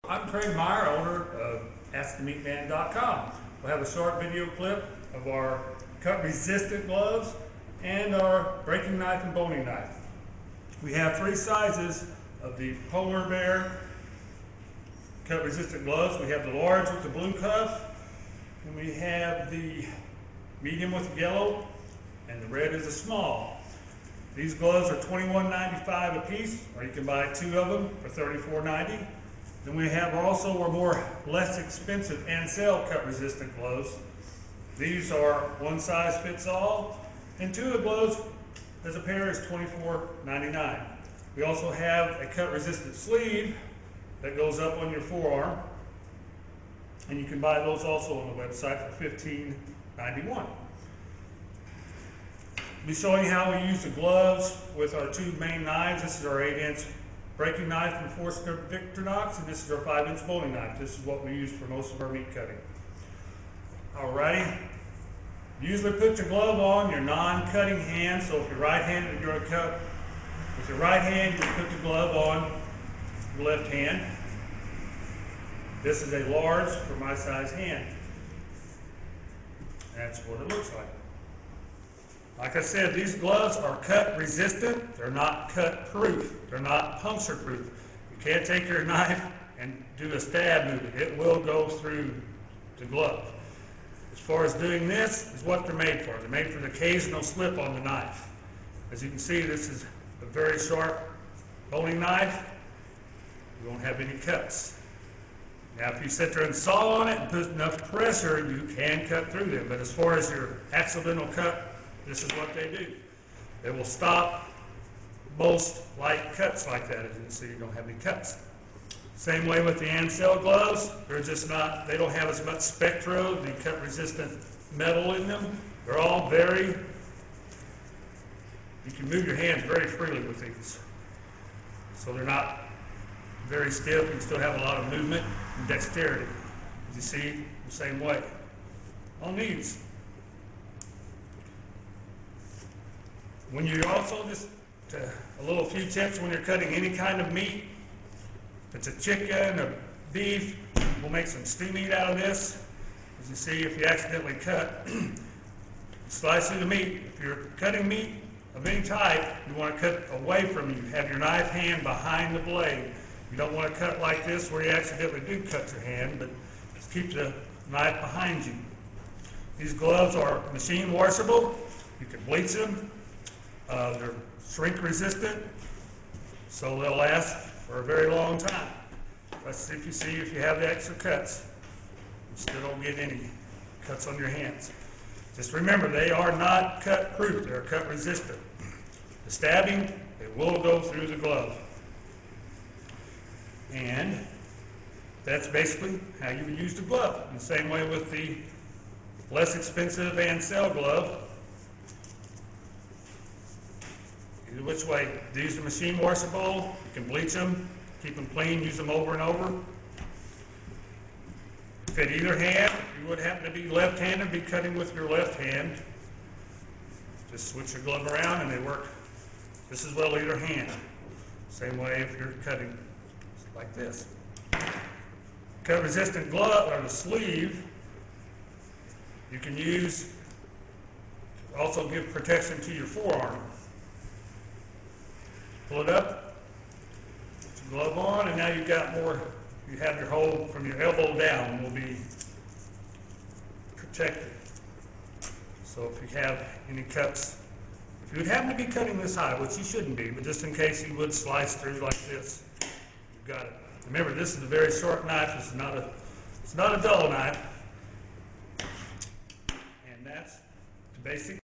I'm Craig Meyer, owner of AskTheMeatMan.com. We'll have a short video clip of our cut-resistant gloves and our breaking knife and boning knife. We have three sizes of the polar bear cut-resistant gloves. We have the large with the blue cuff, and we have the medium with the yellow, and the red is a small. These gloves are $21.95 a piece, or you can buy two of them for $34.90. Then we have also our less expensive Ansell cut-resistant gloves. These are one size fits all, and two of the gloves as a pair is $24.99. We also have a cut-resistant sleeve that goes up on your forearm, and you can buy those also on the website for $15.91. I'll be showing how we use the gloves with our two main knives. This is our 8-inch breaking knife from Victorinox, and this is our 5-inch boning knife. This is what we use for most of our meat cutting. Alrighty, usually put your glove on your non-cutting hand. So if you're right-handed, you're going to cut with your right hand. You put the glove on your left hand. This is a large for my size hand. That's what it looks like. Like I said, these gloves are cut resistant. They're not cut proof. They're not puncture proof. You can't take your knife and do a stab movement. It will go through the glove. As far as doing this, is what they're made for. They're made for the occasional slip on the knife. As you can see, this is a very sharp boning knife. You won't have any cuts. Now, if you sit there and saw on it and put enough pressure, you can cut through them. But as far as your accidental cut, this is what they do. They will stop most light cuts like that. As you can see, you don't have any cuts. Same way with the Ansell gloves. They're just not, they don't have as much spectro, the cut resistant metal in them. They're all you can move your hands very freely with these. So they're not very stiff. You can still have a lot of movement and dexterity. As you see, the same way on these. When you also a few tips when you're cutting any kind of meat. If it's a chicken or beef, we'll make some stew meat out of this. As you see, if you accidentally cut, slice through the meat. If you're cutting meat of any type, you want to cut away from you. Have your knife hand behind the blade. You don't want to cut like this where you accidentally do cut your hand, but just keep the knife behind you. These gloves are machine washable. You can bleach them. They're shrink resistant, so they'll last for a very long time. Let's see if you have the extra cuts. You still don't get any cuts on your hands. Just remember, they are not cut proof. They're cut resistant. The stabbing, it will go through the glove. And that's basically how you would use the glove. In the same way with the less expensive Ansell glove. Either which way. These are machine washable. You can bleach them, keep them clean, use them over and over. Fit either hand. If you would happen to be left-handed, be cutting with your left hand. Just switch your glove around and they work just as well either hand. Same way if you're cutting like this. Cut-resistant glove, or the sleeve, you can use to also give protection to your forearm. Pull it up, put your glove on, and now you've got more, you have your hold from your elbow down will be protected. So if you have any cuts, if you would happen to be cutting this high, which you shouldn't be, but just in case you would slice through like this, you've got it. Remember, this is a very short knife. It's not a dull knife. And that's the basic